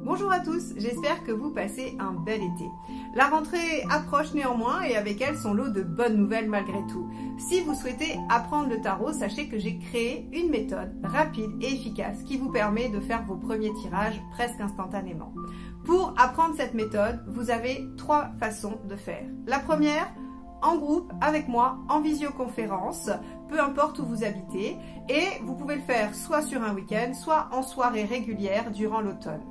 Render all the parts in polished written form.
Bonjour à tous, j'espère que vous passez un bel été. La rentrée approche néanmoins et avec elle son lot de bonnes nouvelles malgré tout. Si vous souhaitez apprendre le tarot, sachez que j'ai créé une méthode rapide et efficace qui vous permet de faire vos premiers tirages presque instantanément. Pour apprendre cette méthode, vous avez 3 façons de faire. La première, en groupe, avec moi, en visioconférence, peu importe où vous habitez, et vous pouvez le faire soit sur un week-end, soit en soirée régulière durant l'automne.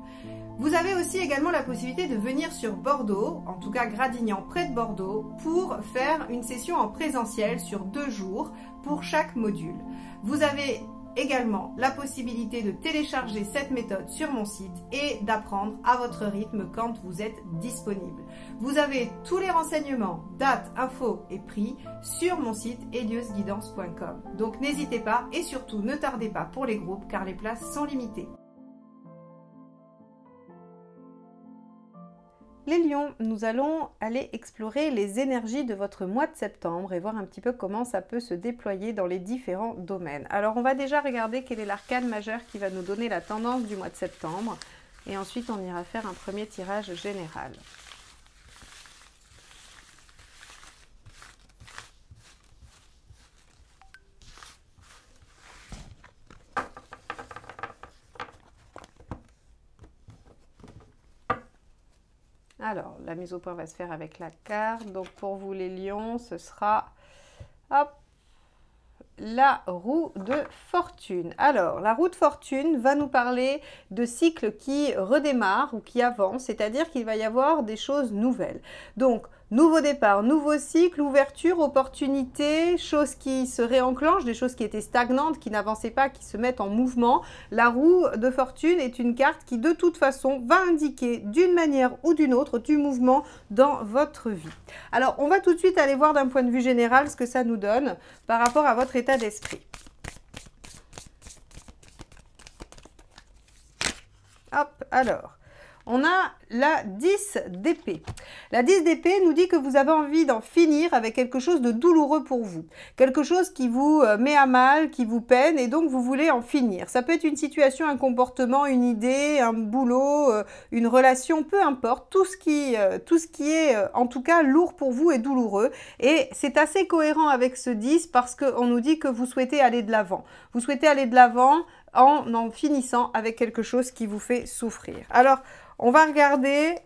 Vous avez aussi également la possibilité de venir sur Bordeaux, en tout cas Gradignan près de Bordeaux, pour faire une session en présentiel sur 2 jours pour chaque module. Vous avez également la possibilité de télécharger cette méthode sur mon site et d'apprendre à votre rythme quand vous êtes disponible. Vous avez tous les renseignements, dates, infos et prix sur mon site eliosguidance.com. Donc n'hésitez pas et surtout ne tardez pas pour les groupes car les places sont limitées. Les lions, nous allons aller explorer les énergies de votre mois de septembre et voir un petit peu comment ça peut se déployer dans les différents domaines. Alors on va déjà regarder quel est l'arcane majeur qui va nous donner la tendance du mois de septembre et ensuite on ira faire un premier tirage général. Alors, la mise au point va se faire avec la carte. Donc, pour vous les lions, ce sera hop, la roue de fortune. Alors, la roue de fortune va nous parler de cycles qui redémarrent ou qui avancent, c'est-à-dire qu'il va y avoir des choses nouvelles. Donc, nouveau départ, nouveau cycle, ouverture, opportunité, choses qui se réenclenchent, des choses qui étaient stagnantes, qui n'avançaient pas, qui se mettent en mouvement. La roue de fortune est une carte qui de toute façon va indiquer d'une manière ou d'une autre du mouvement dans votre vie. Alors on va tout de suite aller voir d'un point de vue général ce que ça nous donne par rapport à votre état d'esprit. Hop, alors. On a la 10 d'épée. La 10 d'épée nous dit que vous avez envie d'en finir avec quelque chose de douloureux pour vous. Quelque chose qui vous met à mal, qui vous peine et donc vous voulez en finir. Ça peut être une situation, un comportement, une idée, un boulot, une relation, peu importe. Tout ce qui est en tout cas lourd pour vous est douloureux. Et c'est assez cohérent avec ce 10 parce qu'on nous dit que vous souhaitez aller de l'avant. Vous souhaitez aller de l'avant en finissant avec quelque chose qui vous fait souffrir. Alors, on va regarder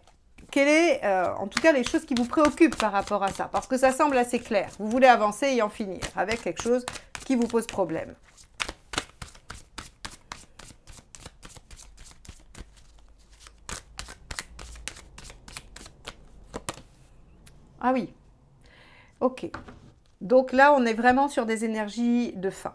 quelle est, en tout cas, les choses qui vous préoccupent par rapport à ça, parce que ça semble assez clair. Vous voulez avancer et en finir avec quelque chose qui vous pose problème. Ah oui, ok. Donc là, on est vraiment sur des énergies de fin.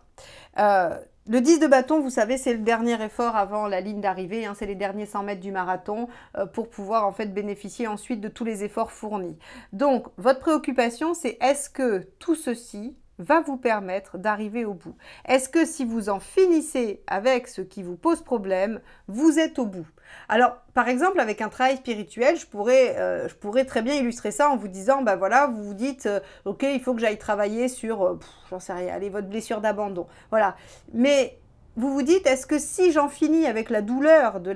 Le 10 de bâton, vous savez, c'est le dernier effort avant la ligne d'arrivée, hein, c'est les derniers 100 mètres du marathon pour pouvoir en fait bénéficier ensuite de tous les efforts fournis. Donc, votre préoccupation, c'est est-ce que tout ceci va vous permettre d'arriver au bout? Est-ce que si vous en finissez avec ce qui vous pose problème, vous êtes au bout? Alors, par exemple, avec un travail spirituel, je pourrais très bien illustrer ça en vous disant, ben voilà, vous vous dites, ok, il faut que j'aille travailler sur, j'en sais rien, allez, votre blessure d'abandon. Voilà. Mais vous vous dites, est-ce que si j'en finis avec la douleur de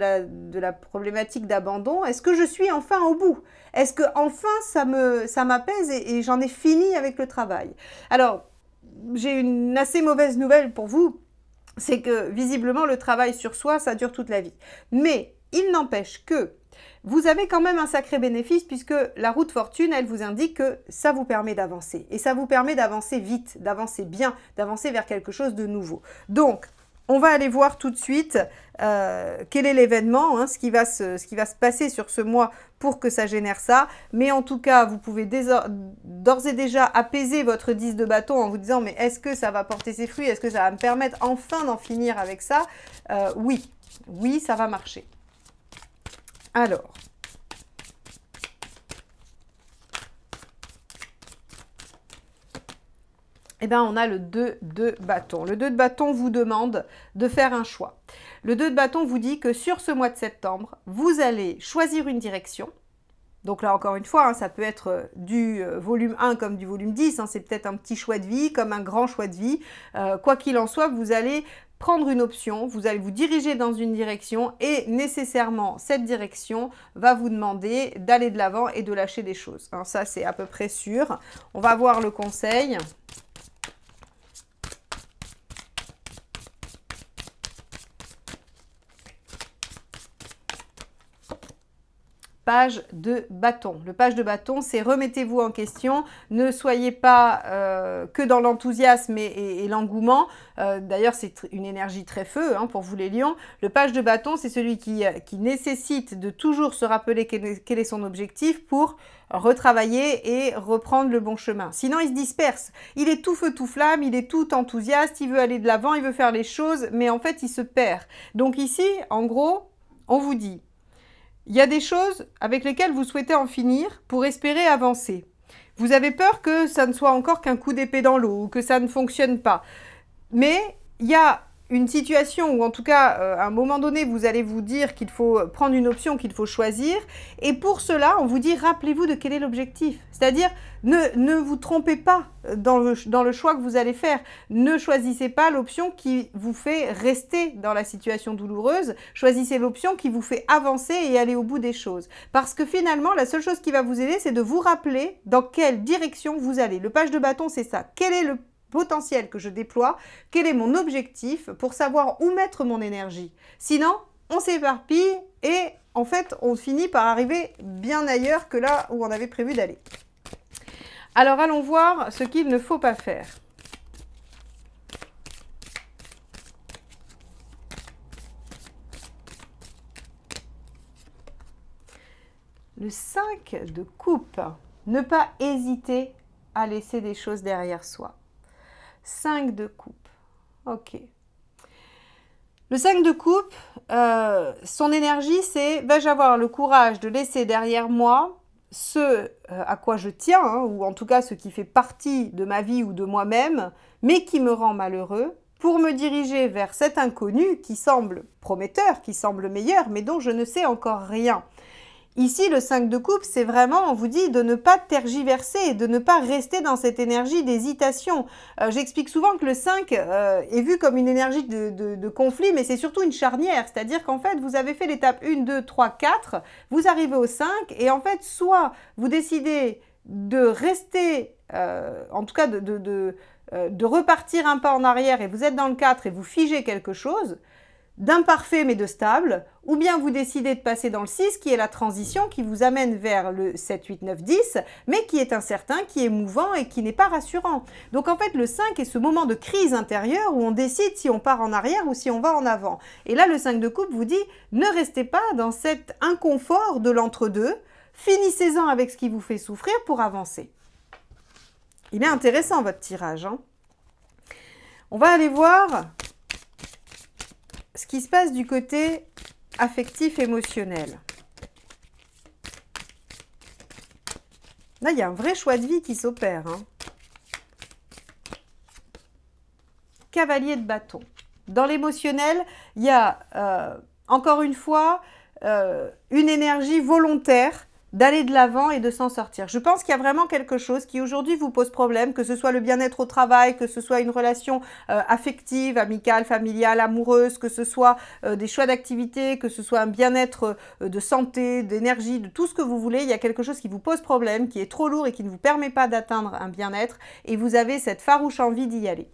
la problématique d'abandon, est-ce que je suis enfin au bout? Est-ce que enfin ça m'apaise et j'en ai fini avec le travail? Alors, j'ai une assez mauvaise nouvelle pour vous, c'est que visiblement le travail sur soi, ça dure toute la vie. Mais il n'empêche que vous avez quand même un sacré bénéfice puisque la roue de fortune, elle vous indique que ça vous permet d'avancer. Et ça vous permet d'avancer vite, d'avancer bien, d'avancer vers quelque chose de nouveau. Donc, on va aller voir tout de suite quel est l'événement, hein, ce qui va se passer sur ce mois pour que ça génère ça. Mais en tout cas, vous pouvez d'ores et déjà apaiser votre 10 de bâton en vous disant « mais est-ce que ça va porter ses fruits? Est-ce que ça va me permettre enfin d'en finir avec ça ?» Oui, ça va marcher. Alors, eh bien, on a le 2 de bâton. Le 2 de bâton vous demande de faire un choix. Le 2 de bâton vous dit que sur ce mois de septembre, vous allez choisir une direction. Donc là, encore une fois, hein, ça peut être du volume 1 comme du volume 10. Hein, c'est peut-être un petit choix de vie, comme un grand choix de vie. Quoi qu'il en soit, vous allez prendre une option, vous allez vous diriger dans une direction et nécessairement, cette direction va vous demander d'aller de l'avant et de lâcher des choses. Hein, ça, c'est à peu près sûr. On va voir le conseil. Page de bâton. Le page de bâton, c'est remettez-vous en question, ne soyez pas que dans l'enthousiasme et l'engouement. D'ailleurs, c'est une énergie très feu hein, pour vous les lions. Le page de bâton, c'est celui qui nécessite de toujours se rappeler quel est son objectif pour retravailler et reprendre le bon chemin. Sinon, il se disperse. Il est tout feu, tout flamme, il est tout enthousiaste, il veut aller de l'avant, il veut faire les choses, mais en fait, il se perd. Donc ici, en gros, on vous dit il y a des choses avec lesquelles vous souhaitez en finir pour espérer avancer. Vous avez peur que ça ne soit encore qu'un coup d'épée dans l'eau ou que ça ne fonctionne pas. Mais il y a une situation où, en tout cas, à un moment donné, vous allez vous dire qu'il faut prendre une option, qu'il faut choisir. Et pour cela, on vous dit, rappelez-vous de quel est l'objectif. C'est-à-dire, ne vous trompez pas dans le choix que vous allez faire. Ne choisissez pas l'option qui vous fait rester dans la situation douloureuse. Choisissez l'option qui vous fait avancer et aller au bout des choses. Parce que finalement, la seule chose qui va vous aider, c'est de vous rappeler dans quelle direction vous allez. Le page de bâton, c'est ça. Quel est le potentiel que je déploie, quel est mon objectif pour savoir où mettre mon énergie. Sinon, on s'éparpille et en fait, on finit par arriver bien ailleurs que là où on avait prévu d'aller. Alors, allons voir ce qu'il ne faut pas faire. Le 5 de coupe. Ne pas hésiter à laisser des choses derrière soi. 5 de coupe. Ok. Le 5 de coupe, son énergie, c'est vais-je avoir le courage de laisser derrière moi ce à quoi je tiens, hein, ou en tout cas ce qui fait partie de ma vie ou de moi-même, mais qui me rend malheureux, pour me diriger vers cet inconnu qui semble prometteur, qui semble meilleur, mais dont je ne sais encore rien. Ici, le 5 de coupe, c'est vraiment, on vous dit, de ne pas tergiverser, de ne pas rester dans cette énergie d'hésitation. J'explique souvent que le 5 est vu comme une énergie de conflit, mais c'est surtout une charnière. C'est-à-dire qu'en fait, vous avez fait l'étape 1, 2, 3, 4, vous arrivez au 5, et en fait, soit vous décidez de rester, en tout cas de repartir un pas en arrière, et vous êtes dans le 4 et vous figez quelque chose, d'imparfait mais de stable, ou bien vous décidez de passer dans le 6 qui est la transition qui vous amène vers le 7, 8, 9, 10, mais qui est incertain, qui est mouvant et qui n'est pas rassurant. Donc en fait le 5 est ce moment de crise intérieure où on décide si on part en arrière ou si on va en avant. Et là le 5 de coupe vous dit ne restez pas dans cet inconfort de l'entre-deux, finissez-en avec ce qui vous fait souffrir pour avancer. Il est intéressant votre tirage, hein. On va aller voir ce qui se passe du côté affectif, émotionnel. Là, il y a un vrai choix de vie qui s'opère, hein. Cavalier de bâton. Dans l'émotionnel, il y a, encore une fois, une énergie volontaire d'aller de l'avant et de s'en sortir. Je pense qu'il y a vraiment quelque chose qui aujourd'hui vous pose problème, que ce soit le bien-être au travail, que ce soit une relation affective, amicale, familiale, amoureuse, que ce soit des choix d'activité, que ce soit un bien-être de santé, d'énergie, de tout ce que vous voulez. Il y a quelque chose qui vous pose problème, qui est trop lourd et qui ne vous permet pas d'atteindre un bien-être et vous avez cette farouche envie d'y aller.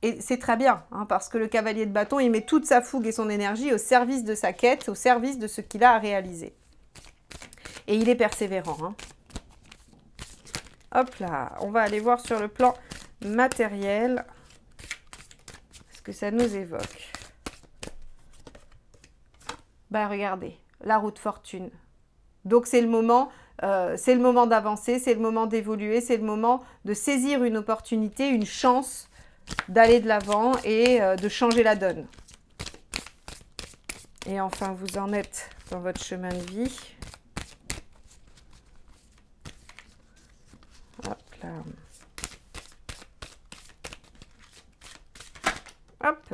Et c'est très bien, hein, parce que le cavalier de bâton, il met toute sa fougue et son énergie au service de sa quête, au service de ce qu'il a à réaliser. Et il est persévérant, hein. Hop là, on va aller voir sur le plan matériel ce que ça nous évoque. Bah regardez, la roue de fortune. Donc c'est le moment d'avancer, c'est le moment d'évoluer, c'est le moment de saisir une opportunité, une chance d'aller de l'avant et de changer la donne. Et enfin, vous en êtes dans votre chemin de vie. Hop là.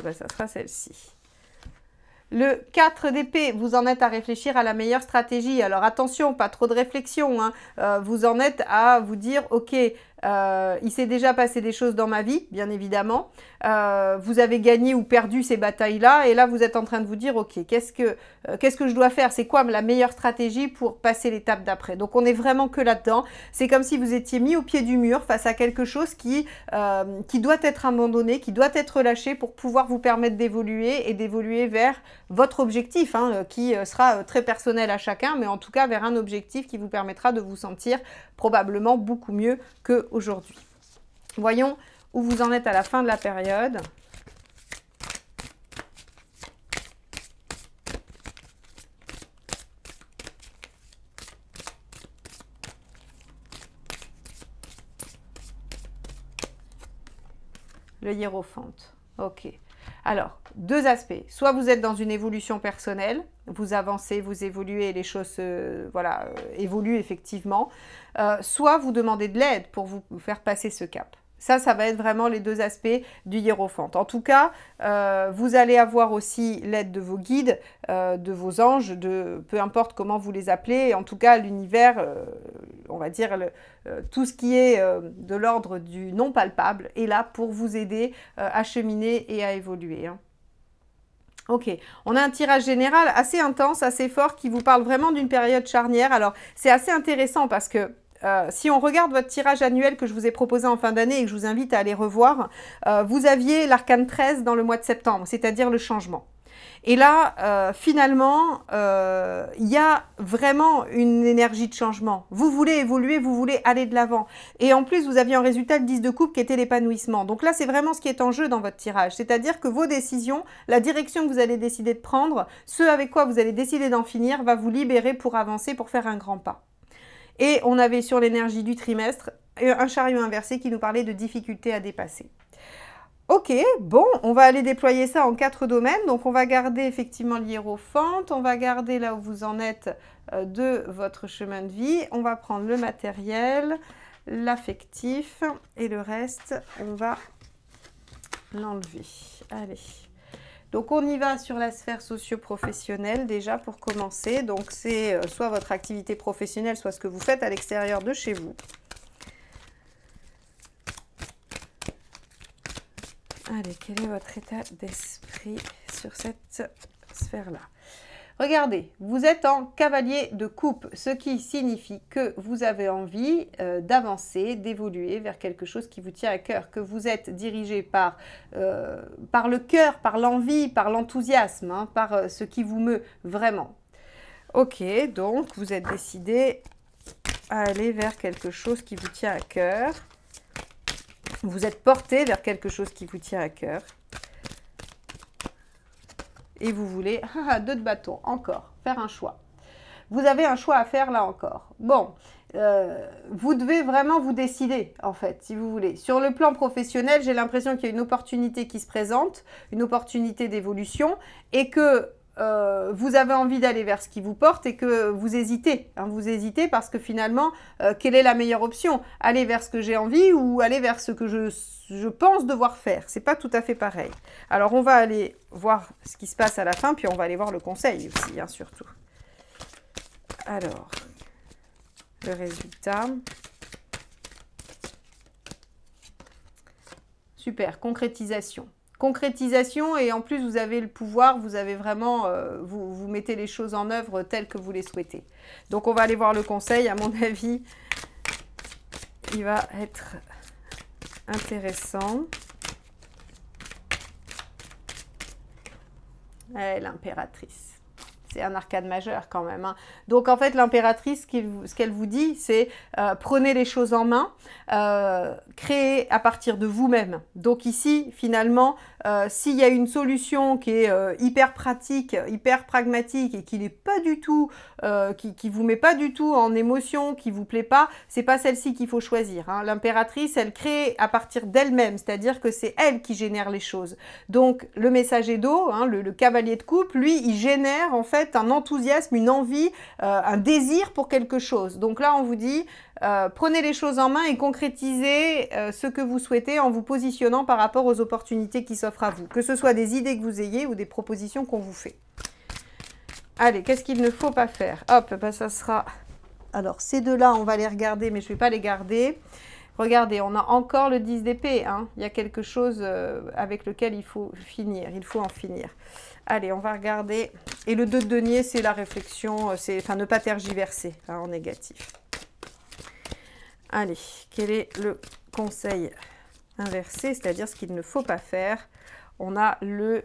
ben, ça sera celle-ci. Le 4 d'épée, vous en êtes à réfléchir à la meilleure stratégie. Alors attention, pas trop de réflexion, hein. Vous en êtes à vous dire, ok, il s'est déjà passé des choses dans ma vie, bien évidemment. Vous avez gagné ou perdu ces batailles-là, et là vous êtes en train de vous dire, ok, qu'est-ce que je dois faire? C'est quoi la meilleure stratégie pour passer l'étape d'après? Donc on est vraiment que là-dedans. C'est comme si vous étiez mis au pied du mur face à quelque chose qui doit être abandonné, qui doit être relâché pour pouvoir vous permettre d'évoluer et d'évoluer vers votre objectif, hein, qui sera très personnel à chacun, mais en tout cas vers un objectif qui vous permettra de vous sentir probablement beaucoup mieux qu'aujourd'hui. Voyons où vous en êtes à la fin de la période. Le hiérophante. Ok. Alors, deux aspects. Soit vous êtes dans une évolution personnelle, vous avancez, vous évoluez, les choses évoluent effectivement. Soit vous demandez de l'aide pour vous faire passer ce cap. Ça va être vraiment les deux aspects du hiérophante. En tout cas, vous allez avoir aussi l'aide de vos guides, de vos anges, peu importe comment vous les appelez. En tout cas, l'univers, on va dire, tout ce qui est de l'ordre du non palpable est là pour vous aider à cheminer et à évoluer, hein. Ok, on a un tirage général assez intense, assez fort, qui vous parle vraiment d'une période charnière. Alors, c'est assez intéressant parce que si on regarde votre tirage annuel que je vous ai proposé en fin d'année et que je vous invite à aller revoir, vous aviez l'arcane 13 dans le mois de septembre, c'est-à-dire le changement. Et là, finalement, il y a vraiment une énergie de changement. Vous voulez évoluer, vous voulez aller de l'avant. Et en plus, vous aviez en résultat le 10 de coupe qui était l'épanouissement. Donc là, c'est vraiment ce qui est en jeu dans votre tirage. C'est-à-dire que vos décisions, la direction que vous allez décider de prendre, ce avec quoi vous allez décider d'en finir, va vous libérer pour avancer, pour faire un grand pas. Et on avait sur l'énergie du trimestre un chariot inversé qui nous parlait de difficultés à dépasser. Ok, bon, on va aller déployer ça en 4 domaines. Donc, on va garder effectivement l'hiérophante, on va garder là où vous en êtes de votre chemin de vie. On va prendre le matériel, l'affectif et le reste, on va l'enlever. Allez. Donc, on y va sur la sphère socio-professionnelle déjà pour commencer. Donc, c'est soit votre activité professionnelle, soit ce que vous faites à l'extérieur de chez vous. Allez, quel est votre état d'esprit sur cette sphère-là? Regardez, vous êtes en cavalier de coupe, ce qui signifie que vous avez envie d'avancer, d'évoluer vers quelque chose qui vous tient à cœur, que vous êtes dirigé par le cœur, par l'envie, par l'enthousiasme, hein, par ce qui vous meut vraiment. Ok, donc vous êtes décidé à aller vers quelque chose qui vous tient à cœur. Vous êtes porté vers quelque chose qui vous tient à cœur. Et vous voulez, 2 de bâton, encore, faire un choix. Vous avez un choix à faire là encore. Bon, vous devez vraiment vous décider, en fait, si vous voulez. Sur le plan professionnel, j'ai l'impression qu'il y a une opportunité qui se présente, une opportunité d'évolution, et que vous avez envie d'aller vers ce qui vous porte et que vous hésitez. Hein, vous hésitez parce que finalement, quelle est la meilleure option? Aller vers ce que j'ai envie ou aller vers ce que je pense devoir faire? C'est pas tout à fait pareil. Alors, on va aller voir ce qui se passe à la fin, puis on va aller voir le conseil aussi, hein, surtout. Alors, le résultat. Super, concrétisation. Concrétisation et en plus vous avez le pouvoir, vous avez vraiment, vous mettez les choses en œuvre telles que vous les souhaitez. Donc on va aller voir le conseil, à mon avis, il va être intéressant. L'impératrice. C'est un arcane majeur quand même, hein. Donc en fait l'impératrice, ce qu'elle vous dit, c'est prenez les choses en main, créez à partir de vous-même. Donc ici finalement, s'il y a une solution qui est hyper pratique, hyper pragmatique et qui n'est pas du tout, qui vous met pas du tout en émotion, qui vous plaît pas, c'est pas celle-ci qu'il faut choisir, hein. L'impératrice, elle crée à partir d'elle-même, c'est-à-dire que c'est elle qui génère les choses. Donc le messager d'eau, hein, le cavalier de coupe, lui, il génère en fait fait un enthousiasme, une envie, un désir pour quelque chose. Donc là, on vous dit, prenez les choses en main et concrétisez ce que vous souhaitez en vous positionnant par rapport aux opportunités qui s'offrent à vous, que ce soit des idées que vous ayez ou des propositions qu'on vous fait. Allez, qu'est-ce qu'il ne faut pas faire? Hop, ben ça sera... Alors, ces deux-là, on va les regarder, mais je ne vais pas les garder. Regardez, on a encore le 10 d'épée. Hein. Il y a quelque chose avec lequel il faut finir. Il faut en finir. Allez, on va regarder. Et le 2 de denier, c'est la réflexion. Enfin, ne pas tergiverser hein, en négatif. Allez, quel est le conseil inversé? C'est-à-dire ce qu'il ne faut pas faire. On a le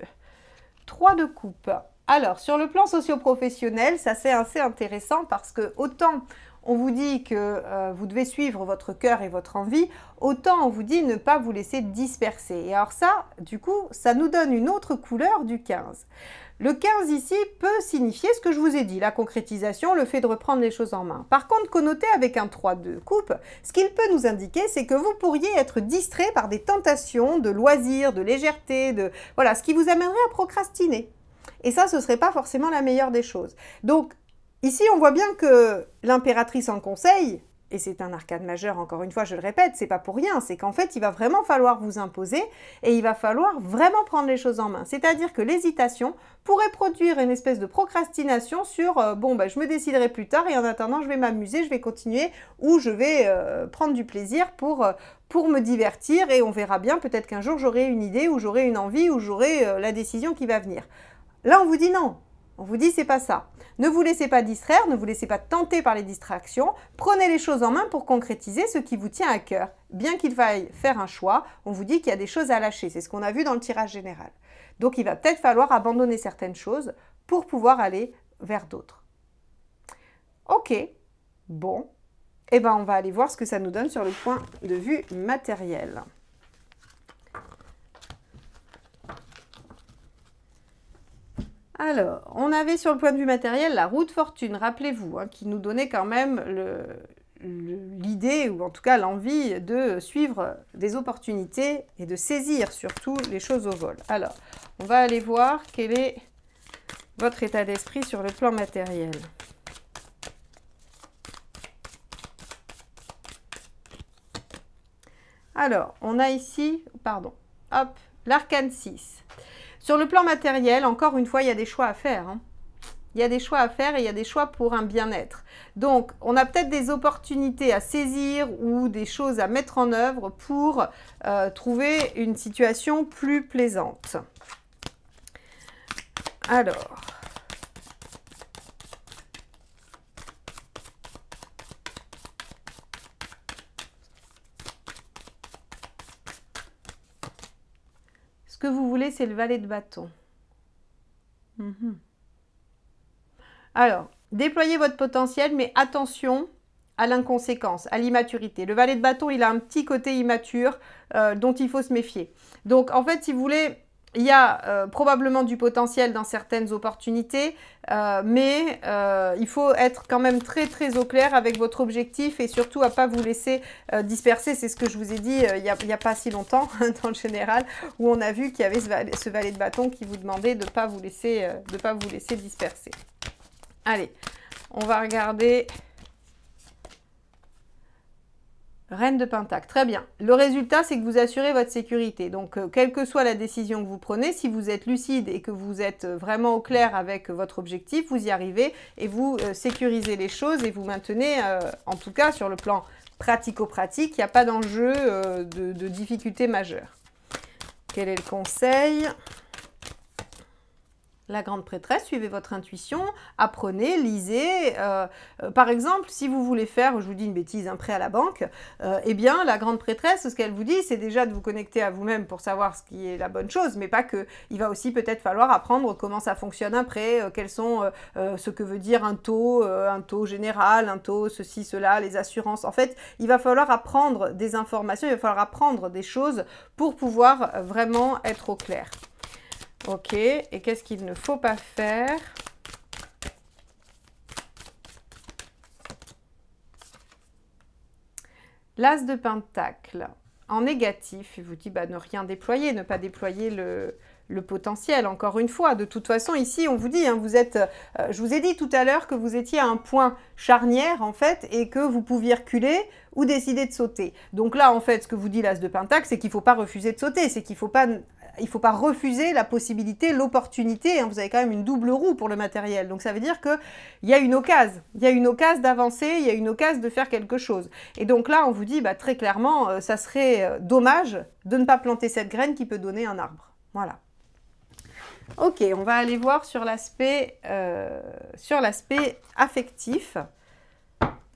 3 de coupe. Alors, sur le plan socio-professionnel, ça c'est assez intéressant parce que autant on vous dit que vous devez suivre votre cœur et votre envie, autant on vous dit ne pas vous laisser disperser. Et alors ça, du coup, ça nous donne une autre couleur du 15. Le 15 ici peut signifier ce que je vous ai dit, la concrétisation, le fait de reprendre les choses en main. Par contre, connoté avec un 3 de coupe, ce qu'il peut nous indiquer, c'est que vous pourriez être distrait par des tentations de loisirs, de légèreté, de voilà, ce qui vous amènerait à procrastiner. Et ça, ce ne serait pas forcément la meilleure des choses. Donc, ici, on voit bien que l'impératrice en conseil, et c'est un arcane majeur, encore une fois, je le répète, c'est pas pour rien, c'est qu'en fait, il va vraiment falloir vous imposer et il va falloir vraiment prendre les choses en main. C'est-à-dire que l'hésitation pourrait produire une espèce de procrastination sur bon, ben, je me déciderai plus tard et en attendant, je vais m'amuser, je vais continuer ou je vais prendre du plaisir pour me divertir et on verra bien, peut-être qu'un jour, j'aurai une idée ou j'aurai une envie ou j'aurai la décision qui va venir. Là, on vous dit non. On vous dit c'est pas ça. Ne vous laissez pas distraire, ne vous laissez pas tenter par les distractions. Prenez les choses en main pour concrétiser ce qui vous tient à cœur. Bien qu'il faille faire un choix, on vous dit qu'il y a des choses à lâcher. C'est ce qu'on a vu dans le tirage général. Donc, il va peut-être falloir abandonner certaines choses pour pouvoir aller vers d'autres. Ok, bon. Eh bien, on va aller voir ce que ça nous donne sur le point de vue matériel. Alors, on avait sur le point de vue matériel la roue de fortune, rappelez-vous, hein, qui nous donnait quand même l'idée, ou en tout cas l'envie de suivre des opportunités et de saisir surtout les choses au vol. Alors, on va aller voir quel est votre état d'esprit sur le plan matériel. Alors, on a ici, pardon, hop, l'arcane 6. Sur le plan matériel, encore une fois, il y a des choix à faire. Hein. Il y a des choix à faire et il y a des choix pour un bien-être. Donc, on a peut-être des opportunités à saisir ou des choses à mettre en œuvre pour trouver une situation plus plaisante. Alors... Ce que vous voulez, c'est le valet de bâton. Alors, déployez votre potentiel, mais attention à l'inconséquence, à l'immaturité. Le valet de bâton, il a un petit côté immature dont il faut se méfier. Donc, en fait, si vous voulez, il y a probablement du potentiel dans certaines opportunités, mais il faut être quand même très très au clair avec votre objectif et surtout à ne pas vous laisser disperser. C'est ce que je vous ai dit il n'y a pas si longtemps dans le général, où on a vu qu'il y avait ce valet de bâton qui vous demandait de ne pas vous laisser disperser. Allez, on va regarder... Reine de Pentacle, très bien. Le résultat, c'est que vous assurez votre sécurité. Donc, quelle que soit la décision que vous prenez, si vous êtes lucide et que vous êtes vraiment au clair avec votre objectif, vous y arrivez et vous sécurisez les choses et vous maintenez, en tout cas sur le plan pratico-pratique, il n'y a pas d'enjeu de difficulté majeure. Quel est le conseil ? La grande prêtresse, suivez votre intuition, apprenez, lisez. Par exemple, si vous voulez faire, je vous dis une bêtise, un prêt à la banque, eh bien, la grande prêtresse, ce qu'elle vous dit, c'est déjà de vous connecter à vous-même pour savoir ce qui est la bonne chose, mais pas que. Il va aussi peut-être falloir apprendre comment ça fonctionne un prêt, quels sont ce que veut dire un taux général, un taux ceci, cela, les assurances. En fait, il va falloir apprendre des informations, il va falloir apprendre des choses pour pouvoir vraiment être au clair. Ok, et qu'est-ce qu'il ne faut pas faire? L'As de Pentacle, en négatif, il vous dit bah, ne rien déployer, ne pas déployer le potentiel, encore une fois. De toute façon, ici, on vous dit, hein, vous êtes, je vous ai dit tout à l'heure que vous étiez à un point charnière, en fait, et que vous pouviez reculer ou décider de sauter. Donc là, en fait, ce que vous dit l'As de Pentacle, c'est qu'il ne faut pas refuser de sauter, c'est qu'il ne faut pas refuser la possibilité, l'opportunité, hein, vous avez quand même une double roue pour le matériel, donc ça veut dire qu'il y a une occasion, d'avancer, il y a une occasion de faire quelque chose. Et donc là, on vous dit bah, très clairement, ça serait dommage de ne pas planter cette graine qui peut donner un arbre. Voilà. Ok, on va aller voir sur l'aspect affectif,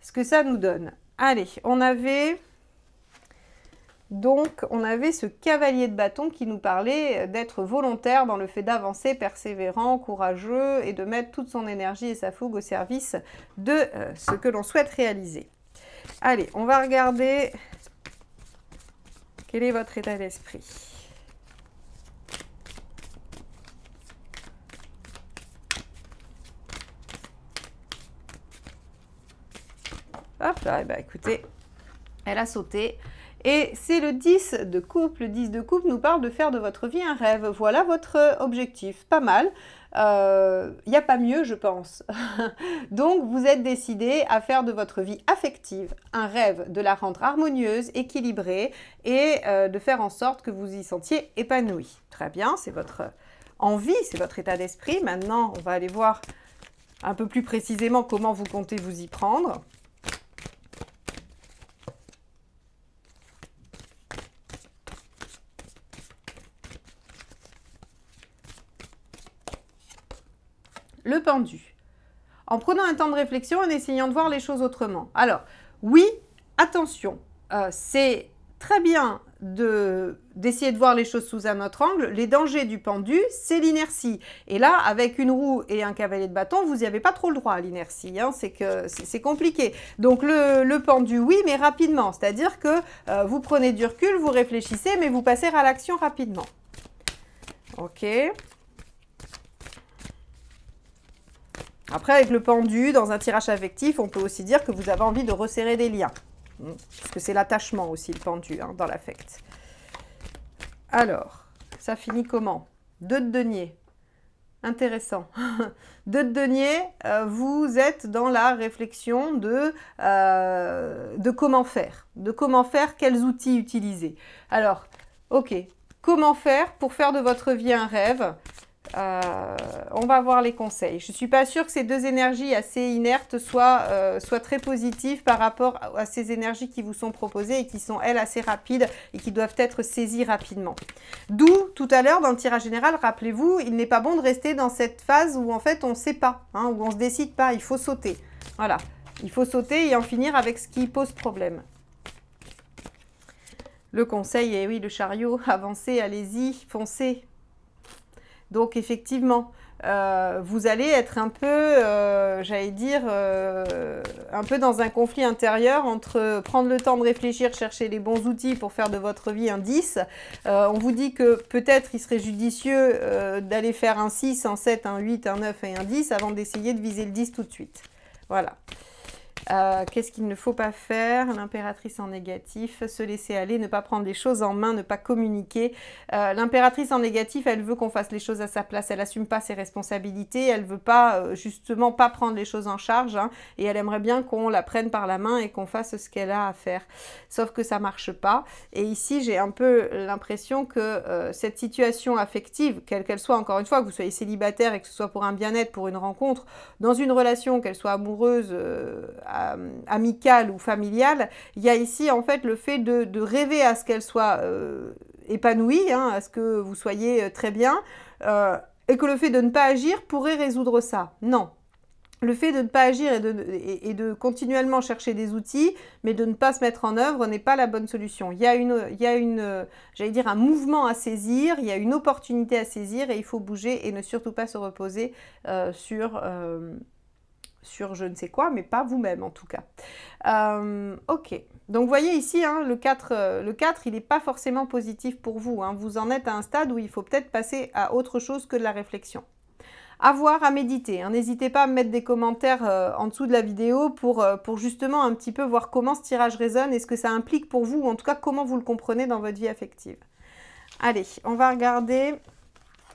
ce que ça nous donne. Allez, on avait ce cavalier de bâton qui nous parlait d'être volontaire dans le fait d'avancer, persévérant, courageux et de mettre toute son énergie et sa fougue au service de ce que l'on souhaite réaliser. Allez, on va regarder quel est votre état d'esprit. Hop là, bah, écoutez, elle a sauté. Et c'est le 10 de coupe. Le 10 de coupe nous parle de faire de votre vie un rêve. Voilà votre objectif. Pas mal. Il n'y a pas mieux, je pense. Donc, vous êtes décidé à faire de votre vie affective un rêve, de la rendre harmonieuse, équilibrée et de faire en sorte que vous y sentiez épanoui. Très bien, c'est votre envie, c'est votre état d'esprit. Maintenant, on va aller voir un peu plus précisément comment vous comptez vous y prendre. Le pendu. En prenant un temps de réflexion et en essayant de voir les choses autrement. Alors, oui, attention, c'est très bien d'essayer de voir les choses sous un autre angle. Les dangers du pendu, c'est l'inertie. Et là, avec une roue et un cavalier de bâton, vous n'y avez pas trop le droit à l'inertie. Hein, c'est compliqué. Donc, le pendu, oui, mais rapidement. C'est-à-dire que vous prenez du recul, vous réfléchissez, mais vous passez à l'action rapidement. Ok. Après, avec le pendu, dans un tirage affectif, on peut aussi dire que vous avez envie de resserrer des liens. Parce que c'est l'attachement aussi, le pendu, hein, dans l'affect. Alors, ça finit comment? 2 de denier. Intéressant. 2 de denier, vous êtes dans la réflexion de comment faire. De comment faire, quels outils utiliser. Alors, ok. Comment faire pour faire de votre vie un rêve? On va voir les conseils. Je ne suis pas sûre que ces deux énergies assez inertes soient très positives par rapport à ces énergies qui vous sont proposées et qui sont, elles, assez rapides et qui doivent être saisies rapidement. D'où, tout à l'heure, dans le tirage général, rappelez-vous, il n'est pas bon de rester dans cette phase où, en fait, on ne sait pas, hein, où on ne se décide pas. Il faut sauter. Voilà. Il faut sauter et en finir avec ce qui pose problème. Le conseil est, oui, le chariot, avancez, allez-y, foncez. Donc, effectivement, vous allez être un peu, j'allais dire, un peu dans un conflit intérieur entre prendre le temps de réfléchir, chercher les bons outils pour faire de votre vie un 10. On vous dit que peut-être il serait judicieux d'aller faire un 6, un 7, un 8, un 9 et un 10 avant d'essayer de viser le 10 tout de suite. Voilà. Qu'est-ce qu'il ne faut pas faire? L'impératrice en négatif, se laisser aller, ne pas prendre les choses en main, ne pas communiquer. L'impératrice en négatif, elle veut qu'on fasse les choses à sa place, elle n'assume pas ses responsabilités, elle ne veut pas, justement, pas prendre les choses en charge, hein, et elle aimerait bien qu'on la prenne par la main et qu'on fasse ce qu'elle a à faire. Sauf que ça ne marche pas. Et ici, j'ai un peu l'impression que cette situation affective, quelle qu'elle soit, encore une fois, que vous soyez célibataire et que ce soit pour un bien-être, pour une rencontre, dans une relation, qu'elle soit amoureuse, amicale ou familiale, il y a ici en fait le fait de rêver à ce qu'elle soit épanouie, hein, à ce que vous soyez très bien, et que le fait de ne pas agir pourrait résoudre ça. Non. Le fait de ne pas agir et de continuellement chercher des outils, mais de ne pas se mettre en œuvre n'est pas la bonne solution. Il y a j'allais dire, un mouvement à saisir, il y a une opportunité à saisir et il faut bouger et ne surtout pas se reposer sur je ne sais quoi, mais pas vous-même en tout cas. Ok, donc vous voyez ici, hein, le 4, il n'est pas forcément positif pour vous. Hein. Vous en êtes à un stade où il faut peut-être passer à autre chose que de la réflexion. À voir, à méditer. Hein. N'hésitez pas à me mettre des commentaires en dessous de la vidéo pour justement un petit peu voir comment ce tirage résonne et ce que ça implique pour vous, ou en tout cas comment vous le comprenez dans votre vie affective. Allez, on va regarder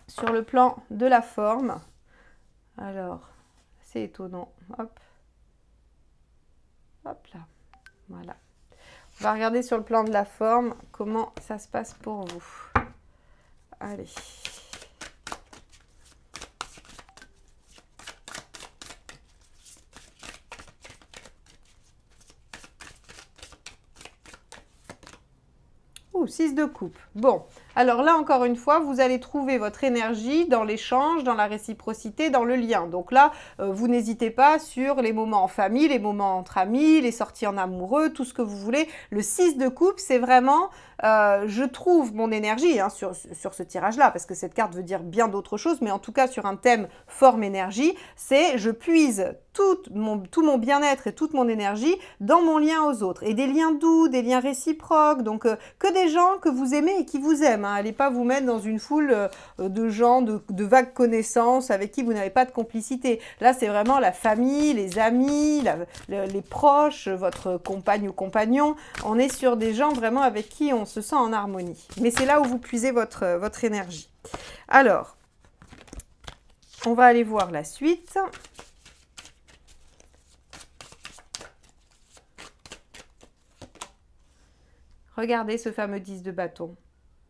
sur le plan de la forme, alors, c'est étonnant. Hop. Hop là. Voilà. On va regarder sur le plan de la forme comment ça se passe pour vous. Allez. Ouh, 6 de coupe. Bon, alors là, encore une fois, vous allez trouver votre énergie dans l'échange, dans la réciprocité, dans le lien. Donc là, vous n'hésitez pas sur les moments en famille, les moments entre amis, les sorties en amoureux, tout ce que vous voulez. Le 6 de coupe, c'est vraiment, je trouve mon énergie hein, sur ce tirage-là, parce que cette carte veut dire bien d'autres choses, mais en tout cas, sur un thème forme-énergie, c'est je puise tout mon bien-être et toute mon énergie dans mon lien aux autres. Et des liens doux, des liens réciproques, donc que des gens que vous aimez et qui vous aiment. Hein. Allez pas vous mettre dans une foule de gens, de vagues connaissances avec qui vous n'avez pas de complicité. Là, c'est vraiment la famille, les amis, les proches, votre compagne ou compagnon. On est sur des gens vraiment avec qui on se sent en harmonie. Mais c'est là où vous puisez votre énergie. Alors, on va aller voir la suite. Regardez ce fameux 10 de bâton.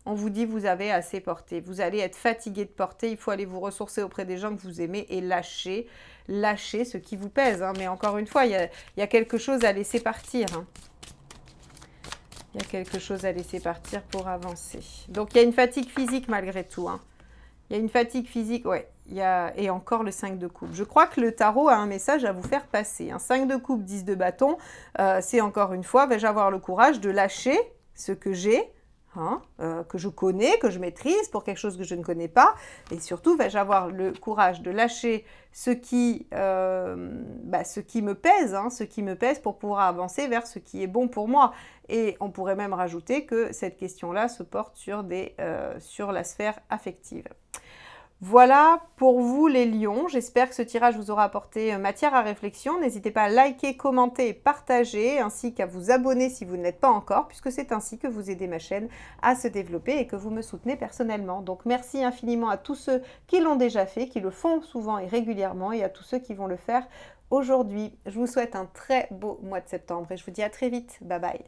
On vous dit vous avez assez porté. Vous allez être fatigué de porter. Il faut aller vous ressourcer auprès des gens que vous aimez et lâcher ce qui vous pèse. Hein. Mais encore une fois, il y a quelque chose à laisser partir. Hein. Il y a quelque chose à laisser partir pour avancer. Donc, il y a une fatigue physique malgré tout. Hein. Il y a une fatigue physique, ouais. Et encore le 5 de coupe. Je crois que le tarot a un message à vous faire passer. Un 5 de coupe, 10 de bâton, c'est encore une fois, vais-je avoir le courage de lâcher ce que j'ai, hein, que je connais, que je maîtrise pour quelque chose que je ne connais pas. Et surtout, vais-je avoir le courage de lâcher ce qui me pèse, hein, ce qui me pèse pour pouvoir avancer vers ce qui est bon pour moi. Et on pourrait même rajouter que cette question-là se porte sur la sphère affective. Voilà pour vous les lions, j'espère que ce tirage vous aura apporté matière à réflexion. N'hésitez pas à liker, commenter et partager, ainsi qu'à vous abonner si vous ne l'êtes pas encore, puisque c'est ainsi que vous aidez ma chaîne à se développer et que vous me soutenez personnellement. Donc merci infiniment à tous ceux qui l'ont déjà fait, qui le font souvent et régulièrement, et à tous ceux qui vont le faire aujourd'hui. Je vous souhaite un très beau mois de septembre et je vous dis à très vite. Bye bye.